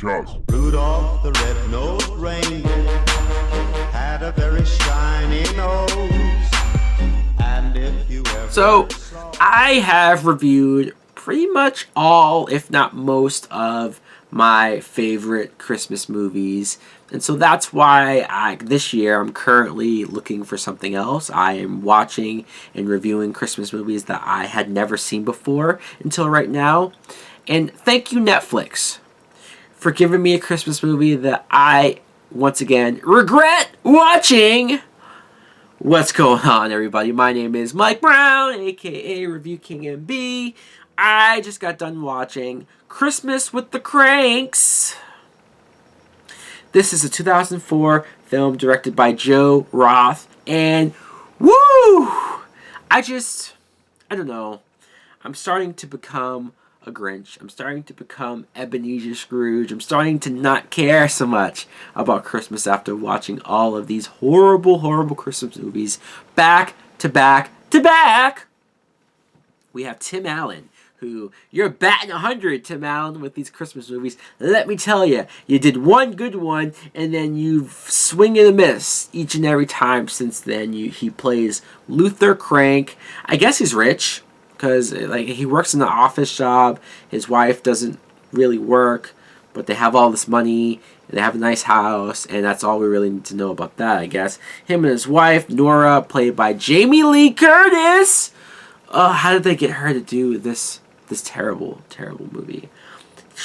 because Rudolph the red-nosed reindeer had a very shiny nose. And if you ever So, saw I have reviewed pretty much all, if not most, of my favorite Christmas movies. And so that's why this year I'm currently looking for something else. I am watching and reviewing Christmas movies that I had never seen before until right now. And thank you, Netflix, for giving me a Christmas movie that I, once again, regret watching. What's going on, everybody? My name is Mike Brown, aka Review King MB. I just got done watching Christmas with the Kranks. This is a 2004 film directed by Joe Roth, and woo! I don't know. I'm starting to become a Grinch. I'm starting to become Ebenezer Scrooge. I'm starting to not care so much about Christmas after watching all of these horrible, horrible Christmas movies back to back to back. We have Tim Allen, who, you're batting 100, Tim Allen, with these Christmas movies. Let me tell you, you did one good one, and then you swing and a miss each and every time since then. He plays Luther Crank. I guess he's rich, because he works in an office job. His wife doesn't really work, but they have all this money, and they have a nice house, and that's all we really need to know about that, I guess. Him and his wife, Nora, played by Jamie Lee Curtis. How did they get her to do this terrible, terrible movie?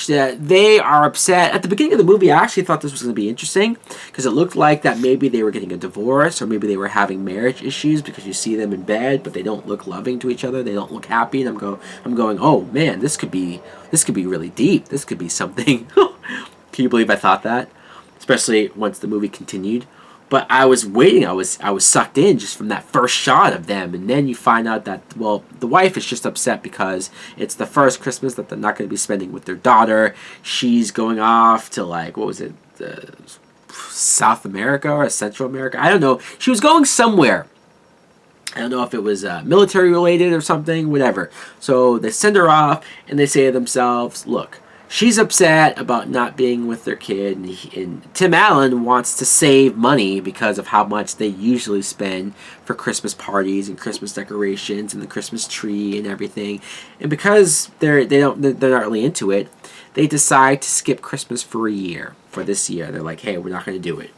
They are upset. At the beginning of the movie, I actually thought this was going to be interesting because it looked like that maybe they were getting a divorce or maybe they were having marriage issues because you see them in bed, but they don't look loving to each other. They don't look happy, and I'm going, oh man, this could be really deep. This could be something. Can you believe I thought that? Especially once the movie continued. But I was waiting. I was sucked in just from that first shot of them, and then you find out that, well, the wife is just upset because it's the first Christmas that they're not going to be spending with their daughter. She's going off to South America or Central America. I don't know. She was going somewhere. I don't know if it was military related or something, whatever. So they send her off, and they say to themselves, look, she's upset about not being with their kid, and Tim Allen wants to save money because of how much they usually spend for Christmas parties and Christmas decorations and the Christmas tree and everything. And because they're not really into it, they decide to skip Christmas for a year. For this year, they're like, hey, we're not going to do it.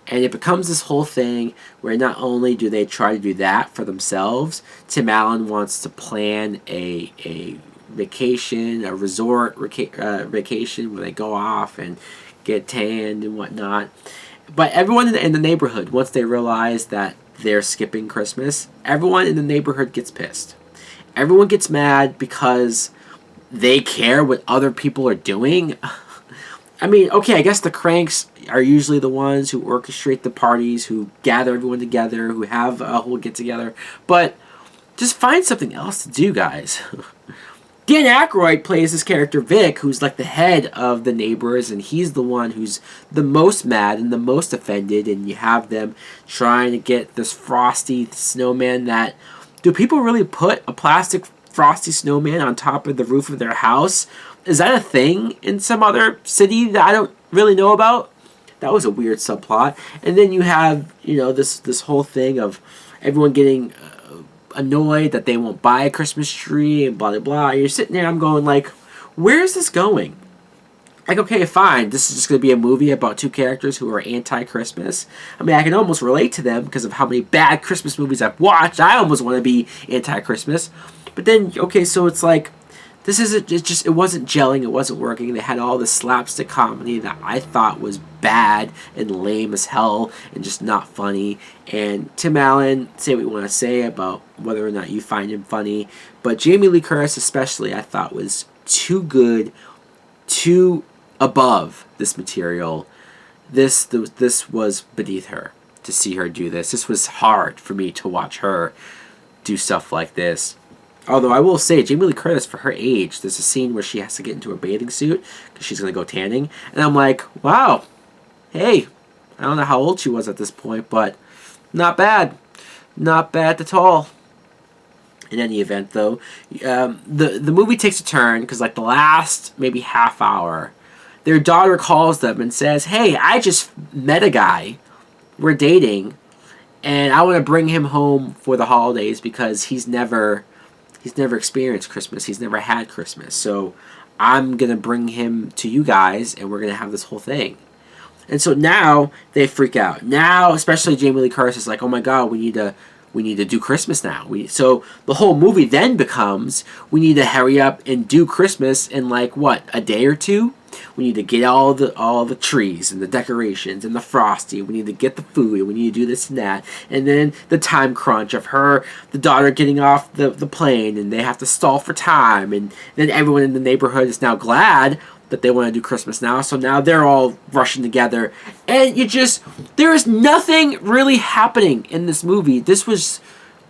And it becomes this whole thing where not only do they try to do that for themselves, Tim Allen wants to plan a vacation, a resort vacation where they go off and get tanned and whatnot. But everyone in the neighborhood, once they realize that they're skipping Christmas, everyone in the neighborhood gets pissed. Everyone gets mad because they care what other people are doing. I mean, okay, I guess the Kranks are usually the ones who orchestrate the parties, who gather everyone together, who have a whole get-together. But just find something else to do, guys. Dan Aykroyd plays this character Vic, who's like the head of the neighbors, and he's the one who's the most mad and the most offended, and you have them trying to get this frosty snowman that... Do people really put a plastic frosty snowman on top of the roof of their house? Is that a thing in some other city that I don't really know about? That was a weird subplot. And then you have, this whole thing of everyone getting... annoyed that they won't buy a Christmas tree and blah blah blah. You're sitting there, I'm going like, where is this going? Like, okay, fine, this is just going to be a movie about two characters who are anti-Christmas. I mean, I can almost relate to them because of how many bad Christmas movies I've watched. I almost want to be anti-Christmas. But then, okay, so it's like, it wasn't gelling, it wasn't working. They had all this slapstick comedy that I thought was bad and lame as hell and just not funny. And Tim Allen, say what you want to say about whether or not you find him funny, but Jamie Lee Curtis especially, I thought was too good, too above this material. This was beneath her to see her do this. This was hard for me to watch her do stuff like this. Although I will say, Jamie Lee Curtis, for her age, there's a scene where she has to get into a bathing suit because she's going to go tanning. And I'm like, wow, hey, I don't know how old she was at this point, but not bad. Not bad at all. In any event, though, the movie takes a turn because, like, the last maybe half hour, their daughter calls them and says, hey, I just met a guy. We're dating. And I want to bring him home for the holidays because he's never experienced Christmas. He's never had Christmas. So I'm going to bring him to you guys, and we're going to have this whole thing. And so now they freak out. Now, especially Jamie Lee Curtis is like, oh my God, we need to do Christmas now. So the whole movie then becomes, we need to hurry up and do Christmas in like, what, a day or two? We need to get all the trees and the decorations and the frosty. We need to get the food. And we need to do this and that. And then the time crunch of the daughter getting off the plane, and they have to stall for time. And then everyone in the neighborhood is now glad that they want to do Christmas now. So now they're all rushing together. And there is nothing really happening in this movie. This was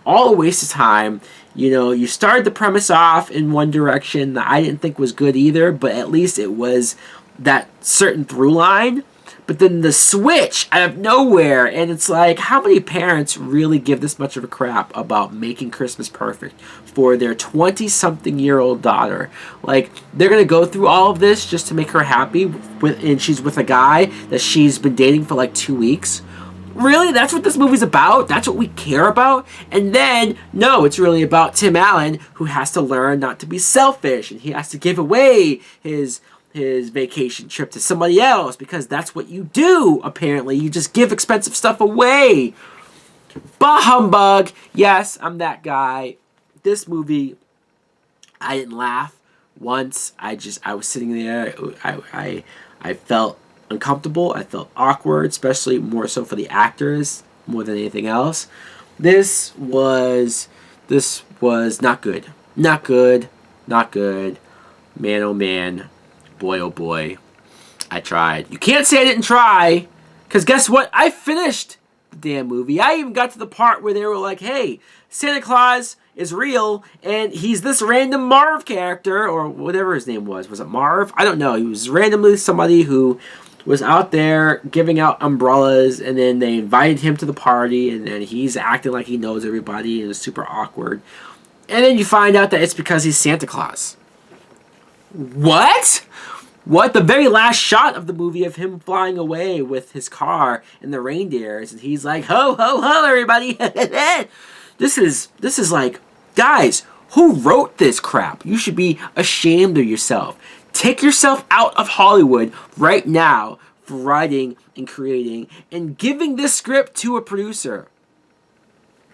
all a waste of time. You know, you started the premise off in one direction that I didn't think was good either, but at least it was that certain through line. But then the switch out of nowhere, and it's like, how many parents really give this much of a crap about making Christmas perfect for their 20-something-year-old daughter? Like, they're going to go through all of this just to make her happy, and she's with a guy that she's been dating for like 2 weeks? Really? That's what this movie's about? That's what we care about? And then, no, it's really about Tim Allen, who has to learn not to be selfish, and he has to give away his vacation trip to somebody else, because that's what you do, apparently. You just give expensive stuff away. Bah humbug. Yes, I'm that guy. This movie, I didn't laugh once. I was sitting there. I felt uncomfortable. I felt awkward, especially more so for the actors more than anything else. This was not good. Not good. Not good. Man, oh man. Boy, oh boy. I tried. You can't say I didn't try, because guess what? I finished the damn movie. I even got to the part where they were like, hey, Santa Claus is real, and he's this random Marv character, or whatever his name was. Was it Marv? I don't know. He was randomly somebody who was out there giving out umbrellas, and then they invited him to the party, and then he's acting like he knows everybody, and it's super awkward. And then you find out that it's because he's Santa Claus. What? What? The very last shot of the movie of him flying away with his car and the reindeers, and he's like, ho, ho, ho, everybody. This is like, guys, who wrote this crap? You should be ashamed of yourself. Take yourself out of Hollywood right now for writing and creating and giving this script to a producer.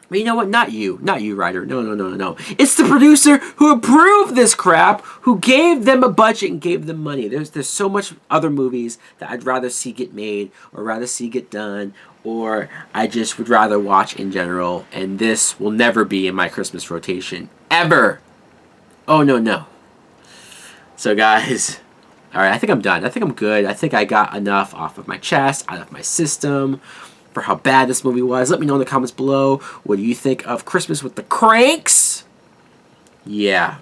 But you know what? Not you, writer. No. It's the producer who approved this crap, who gave them a budget and gave them money. There's so much other movies that I'd rather see get made, or rather see get done, or I just would rather watch in general. And this will never be in my Christmas rotation. Ever. Oh, no. So guys, alright, I think I'm done. I think I'm good. I think I got enough off of my chest, out of my system, for how bad this movie was. Let me know in the comments below. What do you think of Christmas with the Kranks? Yeah.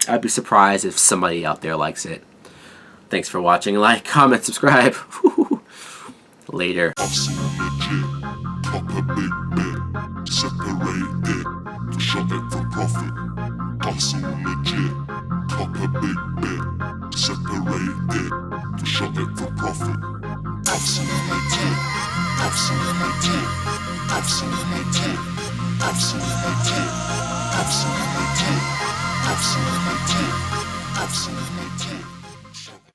I'd be surprised if somebody out there likes it. Thanks for watching. Like, comment, subscribe. Later. Hustle legit, proper big bit, separated, to shop it for profit. Hustle legit, proper big bit, separated, to shop it for profit. Hustle legit, hustle legit, hustle legit, hustle legit, hustle legit, hustle legit, hustle legit.